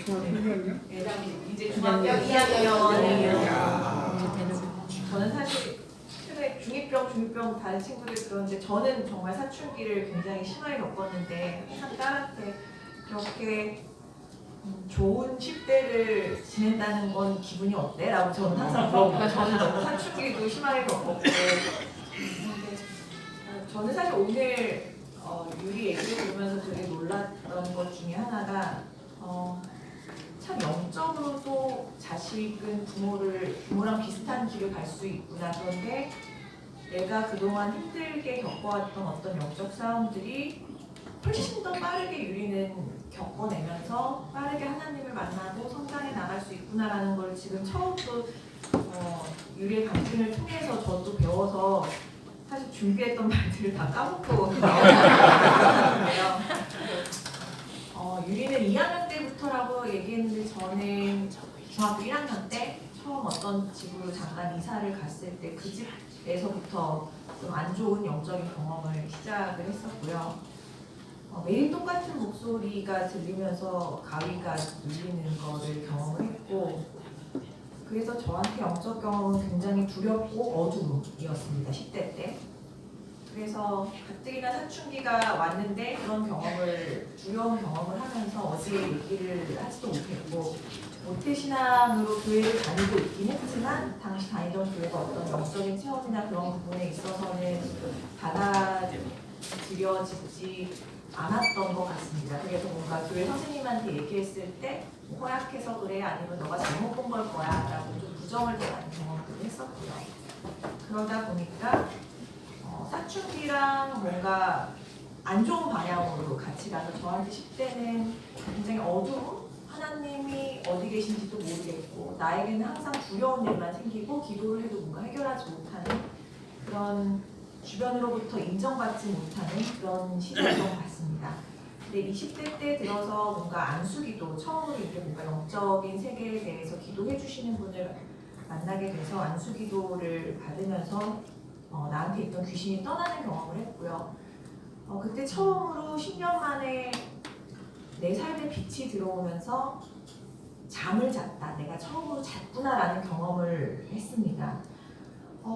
이제 중학교 2학년이에요. 저는 사실 최근에 중2병 다른 친구들 그러는데 저는 정말 사춘기를 굉장히 심하게 겪었는데 항상 딸한테 그렇게 좋은 10대를 지낸다는 건 기분이 어때? 라고 저는 항상 물어보고 저는 너무 사춘기도 심하게 겪었고 근데 저는 사실 오늘 유리 얘기를 보면서 되게 놀랐던 것 중에 하나가 참 영적으로도 자식은 부모랑 비슷한 길을 갈 수 있구나. 그런데 내가 그동안 힘들게 겪어왔던 어떤 영적 싸움들이 훨씬 더 빠르게 유리는 겪어내면서 빠르게 하나님을 만나고 성장해 나갈 수 있구나라는 걸 지금 처음 또 유리의 간증을 통해서 저도 배워서 사실 준비했던 말들을 다 까먹고 나왔는데요. 유리는 2학년 때부터라고 얘기했는데 저는 중학교 1학년 때 처음 어떤 집으로 잠깐 이사를 갔을 때 그 집에서부터 좀 안 좋은 영적인 경험을 시작을 했었고요. 매일 똑같은 목소리가 들리면서 가위가 눌리는 거를 경험을 했고 그래서 저한테 영적 경험은 굉장히 두렵고 어두움이었습니다. 10대 때. 그래서 가뜩이나 사춘기가 왔는데 그런 두려운 경험을 하면서 어디에 얘기를 하지도 못했고 모태신앙으로 교회를 다니고 있긴 했지만 당시 다니던 교회가 어떤 영적인 체험이나 그런 부분에 있어서는 받아들여지지 않았던 것 같습니다. 그래서 뭔가 교회 선생님한테 얘기했을 때 허약해서 그래 아니면 너가 잘못 본 걸 거야 라고 좀 부정을 당하는 경험도 했었고요. 그러다 보니까 사춘기랑 뭔가 안 좋은 방향으로 같이 가서 저한테 10대는 굉장히 어두움? 하나님이 어디 계신지도 모르겠고 나에게는 항상 두려운 일만 생기고 기도를 해도 뭔가 해결하지 못하는 그런 주변으로부터 인정받지 못하는 그런 시대였던 것 같습니다. 근데 20대 때 들어서 뭔가 안수기도 처음으로 이렇게 뭔가 영적인 세계에 대해서 기도해 주시는 분을 만나게 돼서 안수기도를 받으면서 나한테 있던 귀신이 떠나는 경험을 했고요. 그때 처음으로 10년 만에 내 삶에 빛이 들어오면서 잠을 잤다. 내가 처음으로 잤구나라는 경험을 했습니다.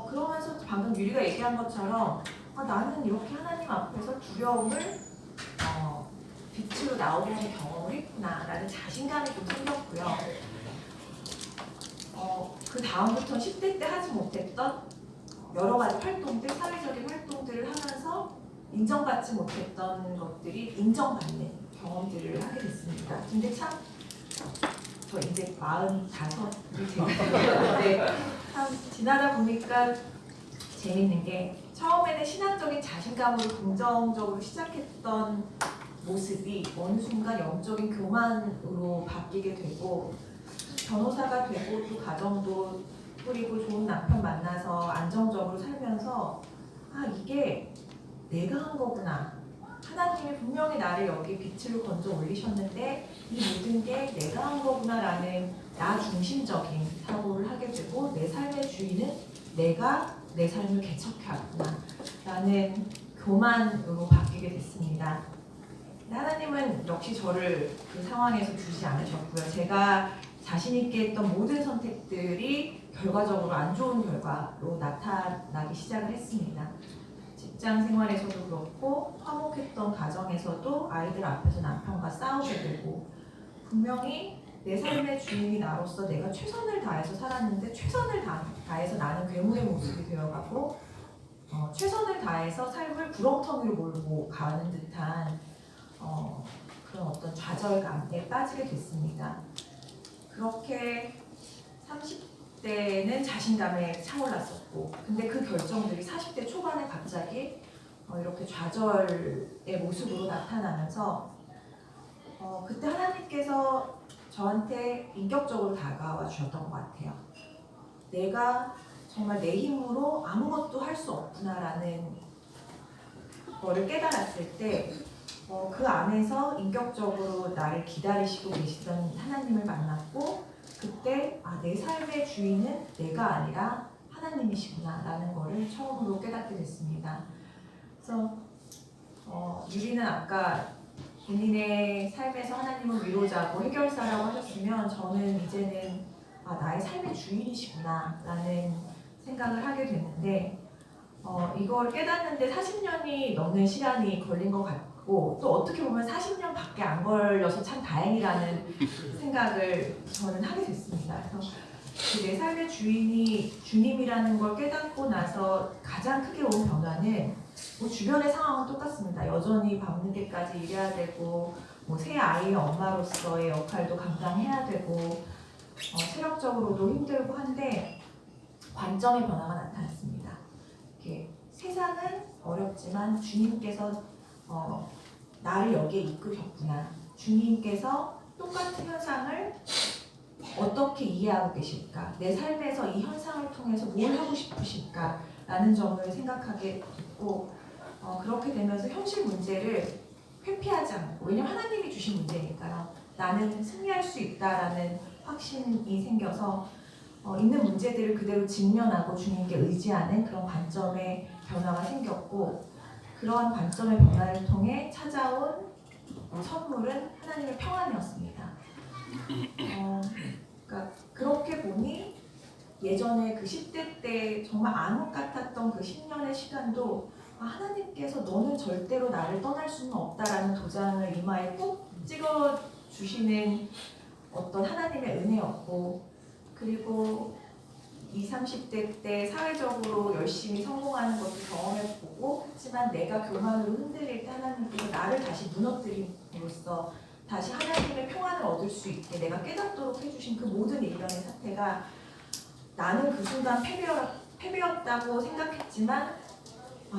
그러면서 방금 유리가 얘기한 것처럼 나는 이렇게 하나님 앞에서 두려움을 빛으로 나오게 하는 경험을 했구나라는 자신감이 좀 생겼고요. 그 다음부터 10대 때 하지 못했던 여러 가지 활동들, 사회적인 활동들을 하면서 인정받지 못했던 것들이 인정받는 경험들을 하게 됐습니다. 근데 참 저 이제 45이 되는데 참 지나다 보니까 재밌는 게 처음에는 신앙적인 자신감으로 긍정적으로 시작했던 모습이 어느 순간 영적인 교만으로 바뀌게 되고 변호사가 되고 또 가정도 꾸리고 좋은 남편 만나서 안정적으로 살면서 이게 내가 한 거구나. 하나님이 분명히 나를 여기 빛으로 건져 올리셨는데 이 모든 게 내가 한 거구나라는 나 중심적인 사고를 하게 되고 내 삶의 주인은 내가 내 삶을 개척해왔구나 라는 교만으로 바뀌게 됐습니다. 하나님은 역시 저를 그 상황에서 두지 않으셨고요. 제가 자신 있게 했던 모든 선택들이 결과적으로 안 좋은 결과로 나타나기 시작을 했습니다. 직장 생활에서도 그렇고 화목했던 가정에서도 아이들 앞에서 남편과 싸우게 되고 분명히 내 삶의 주인이 나로서 내가 최선을 다해서 살았는데 최선을 다해서 나는 괴물의 모습이 되어가고 최선을 다해서 삶을 구렁텅이로 몰고 가는 듯한 그런 어떤 좌절감에 빠지게 됐습니다. 그렇게 30대는 자신감에 차올랐었고 근데 그 결정들이 40대 초반에 갑자기 이렇게 좌절의 모습으로 나타나면서 그때 하나님께서 저한테 인격적으로 다가와 주셨던 것 같아요. 내가 정말 내 힘으로 아무것도 할 수 없구나라는 거를 깨달았을 때 그 안에서 인격적으로 나를 기다리시고 계시던 하나님을 만났고 그때 내 삶의 주인은 내가 아니라 하나님이시구나 라는 거를 처음으로 깨닫게 됐습니다. 그래서 유리는 아까 본인의 삶에서 하나님은 위로자고 해결사라고 하셨으면 저는 이제는 나의 삶의 주인이시구나 라는 생각을 하게 됐는데 이걸 깨닫는데 40년이 넘는 시간이 걸린 것 같고 또 어떻게 보면 40년밖에 안 걸려서 참 다행이라는 생각을 저는 하게 됐습니다. 그래서 내 삶의 주인이 주님이라는 걸 깨닫고 나서 가장 크게 온 변화는 주변의 상황은 똑같습니다. 여전히 밤늦게까지 일해야 되고 새 아이의 엄마로서의 역할도 감당해야 되고 체력적으로도 힘들고 한데 관점의 변화가 나타났습니다. 세상은 어렵지만 주님께서 나를 여기에 이끄셨구나. 주님께서 똑같은 현상을 어떻게 이해하고 계실까? 내 삶에서 이 현상을 통해서 뭘 하고 싶으실까? 라는 점을 생각하게 됐고 그렇게 되면서 현실 문제를 회피하지 않고 왜냐면 하나님이 주신 문제니까요. 나는 승리할 수 있다라는 확신이 생겨서 있는 문제들을 그대로 직면하고 주님께 의지하는 그런 관점의 변화가 생겼고 그런 관점의 변화를 통해 찾아온 선물은 하나님의 평안이었습니다. 그러니까 그렇게 보니 예전에 그 10대 때 정말 암흑 같았던 그 10년의 시간도 하나님께서 너는 절대로 나를 떠날 수는 없다라는 도장을 이마에 꼭 찍어주시는 어떤 하나님의 은혜였고 그리고 20, 30대 때 사회적으로 열심히 성공하는 것도 경험해보고 하지만 내가 교만으로 흔들릴 때 하나님께서 나를 다시 무너뜨림으로써 다시 하나님의 평안을 얻을 수 있게 내가 깨닫도록 해주신 그 모든 일련의 사태가 나는 그 순간 패배였다고 생각했지만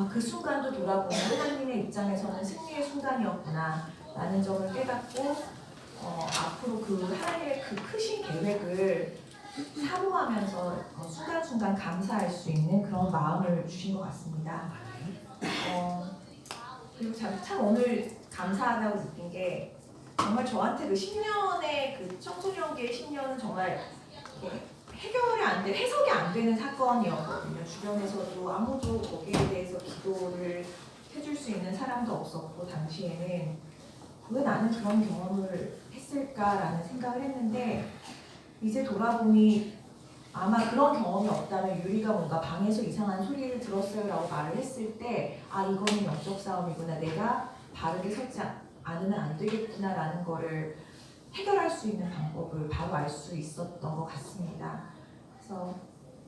그 순간도 돌아보면 하나님의 입장에서는 승리의 순간이었구나 라는 점을 깨닫고 앞으로 그 하나님의 그 크신 계획을 사모하면서 순간순간 감사할 수 있는 그런 마음을 주신 것 같습니다. 그리고 참 오늘 감사하다고 느낀 게 정말 저한테 그 10년의 그 청소년기의 10년은 정말 해결이 안 돼, 해석이 안 되는 사건이었거든요. 주변에서도 아무도 거기에 대해서 기도를 해줄 수 있는 사람도 없었고 당시에는 왜 나는 그런 경험을 했을까라는 생각을 했는데 이제 돌아보니 아마 그런 경험이 없다면 유리가 뭔가 방에서 이상한 소리를 들었어요 라고 말을 했을 때 이거는 영적 싸움이구나 내가 바르게 서지 않으면 안 되겠구나 라는 거를 해결할 수 있는 방법을 바로 알 수 있었던 것 같습니다. 그래서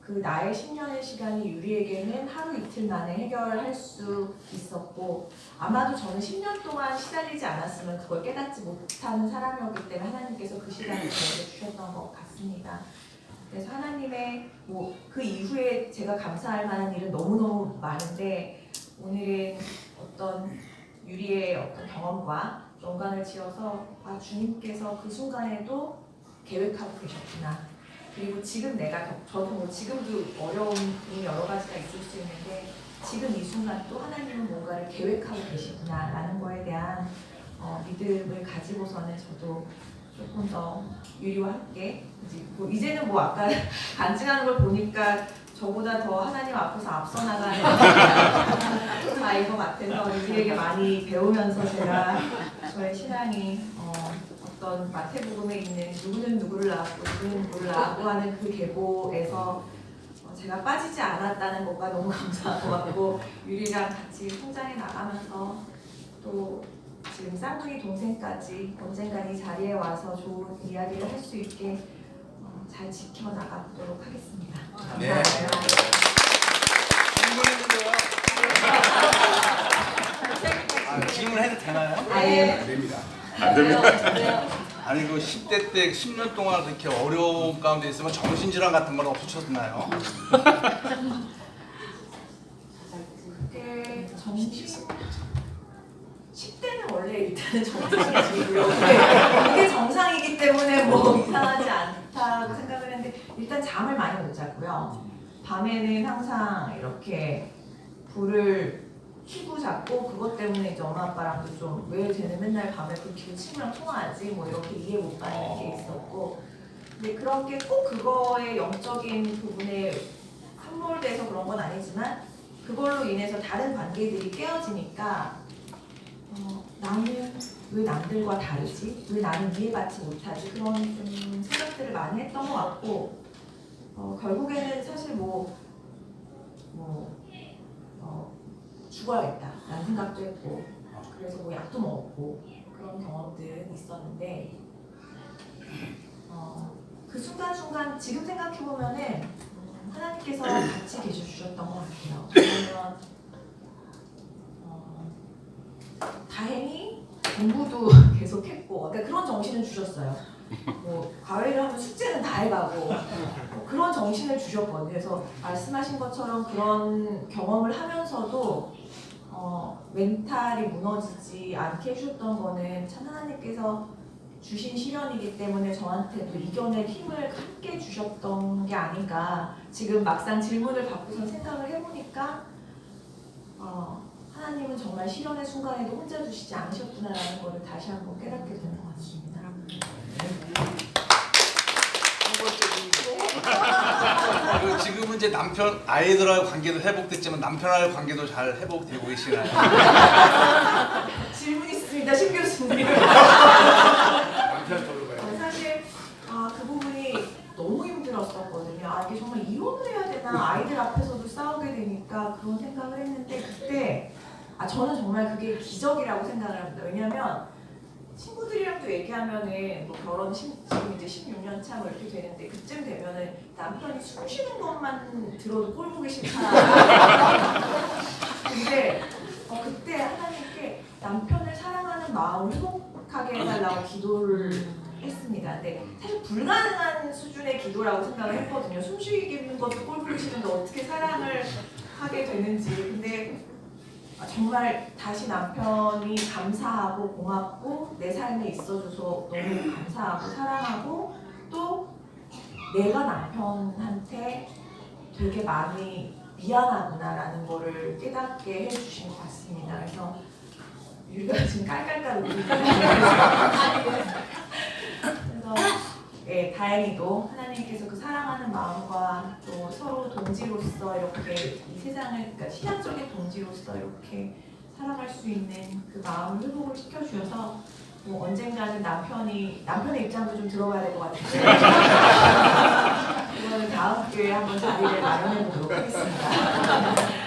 그 나의 10년의 시간이 유리에게는 하루 이틀 만에 해결할 수 있었고 아마도 저는 10년 동안 시달리지 않았으면 그걸 깨닫지 못하는 사람이었기 때문에 하나님께서 그 시간을 저에게 주셨던 것 같습니다. 그래서 하나님의 그 이후에 제가 감사할 만한 일은 너무너무 많은데 오늘은 어떤 유리의 어떤 경험과 연관을 지어서 주님께서 그 순간에도 계획하고 계셨구나. 그리고 지금 저도 지금도 어려움이 여러 가지가 있을 수 있는데 지금 이 순간 또 하나님은 뭔가를 계획하고 계시구나 라는 거에 대한 믿음을 가지고서는 저도 조금 더 유리와 함께 이제는 아까 간증하는 걸 보니까 저보다 더 하나님 앞에서 앞서 나가는 자인 것 같아서 유리에게 많이 배우면서 제가 저의 신앙이 어떤 마태복음에 있는 누구는 누구를 낳았고 누구는 누구를 낳았고 하는 그 계보에서 제가 빠지지 않았다는 것과 너무 감사한 것 같고 유리랑 같이 성장해 나가면서 또 지금 쌍둥이 동생까지 언젠간 이 자리에 와서 좋은 이야기를 할 수 있게 잘 지켜나가도록 하겠습니다. 감사합니다. 네. 질문해도 되나요? 네. 안 됩니다. 안 됩니다. 아니 그 10대 때 10년 동안 그렇게 어려움 가운데 있으면 정신질환 같은 건 없으셨나요? 그게 10대는 원래 일단은 정상이고요. 그게 정상이기 때문에 이상하지 않다고 생각을 했는데 일단 잠을 많이 못 잤고요. 밤에는 항상 이렇게 불을 켜고 잤고 그것 때문에 이제 엄마 아빠랑도 좀 왜 쟤는 맨날 밤에 불 켜고 친구랑 통화하지 이렇게 이해 못 가는 게 있었고 근데 그런 게 꼭 그거의 영적인 부분에 함몰돼서 그런 건 아니지만 그걸로 인해서 다른 관계들이 깨어지니까 나는 왜 남들과 다르지? 왜 나는 이해받지 못하지? 그런 좀 생각들을 많이 했던 것 같고 결국에는 사실 죽어야겠다 라는 생각도 했고 그래서 뭐 약도 먹었고 그런 경험들은 있었는데 그 순간순간 지금 생각해보면은 하나님께서 같이 계셔주셨던 것 같아요. 왜냐면 다행히 공부도 계속했고 그러니까 그런 정신을 주셨어요. 뭐 과외를 하면 숙제는 다 해가고 그런 정신을 주셨거든요. 그래서 말씀하신 것처럼 그런 경험을 하면서도 멘탈이 무너지지 않게 해주셨던 거는 참 하나님께서 주신 시련이기 때문에 저한테도 이겨낼 힘을 함께 주셨던 게 아닌가. 지금 막상 질문을 받고서 생각을 해보니까 하나님은 정말 시련의 순간에도 혼자 두시지 않으셨구나라는 것을 다시 한번 깨닫게 되는 것 같습니다. 그리고 지금은 이제 남편 아이들하고 관계도 회복됐지만 남편하고 관계도 잘 회복되고 계시나요? 질문 있습니다, 신 교수님. 남편 쪽으로 가요. 사실 그 부분이 너무 힘들었었거든요. 이게 정말 이혼을 해야 되나 아이들 앞에서도 싸우게 되니까 그런 생각을 했는데 그때 저는 정말 그게 기적이라고 생각을 합니다. 왜냐하면 친구들이랑도 얘기하면은 뭐 결혼 지금 이제 16년 차 뭐 이렇게 되는데 그쯤 되면은 남편이 숨 쉬는 것만 들어도 꼴 보기 싫다. 근데 그때 하나님께 남편을 사랑하는 마음을 회복하게 해달라고 기도를 했습니다. 근데 사실 불가능한 수준의 기도라고 생각을 했거든요. 숨 쉬는 것도 꼴 보기 싫은데 어떻게 사랑을 하게 되는지. 근데 정말 다시 남편이 감사하고 고맙고 내 삶에 있어줘서 너무 감사하고 사랑하고 또 내가 남편한테 되게 많이 미안하구나라는 거를 깨닫게 해주신 것 같습니다. 그래서 유리가 지금 깔깔깔 웃고 그래서 다행히도 하나님께서 그 사랑하는 마음과 또 서로 동지로서 이렇게 이 세상을 그러니까 신앙적인 동지로서 이렇게 살아갈 수 있는 그 마음을 회복을 시켜주셔서 뭐 언젠가는 남편의 입장도 좀 들어봐야 될 것 같은데 그거는 다음 기회에 한번 자리를 마련해 보도록 하겠습니다.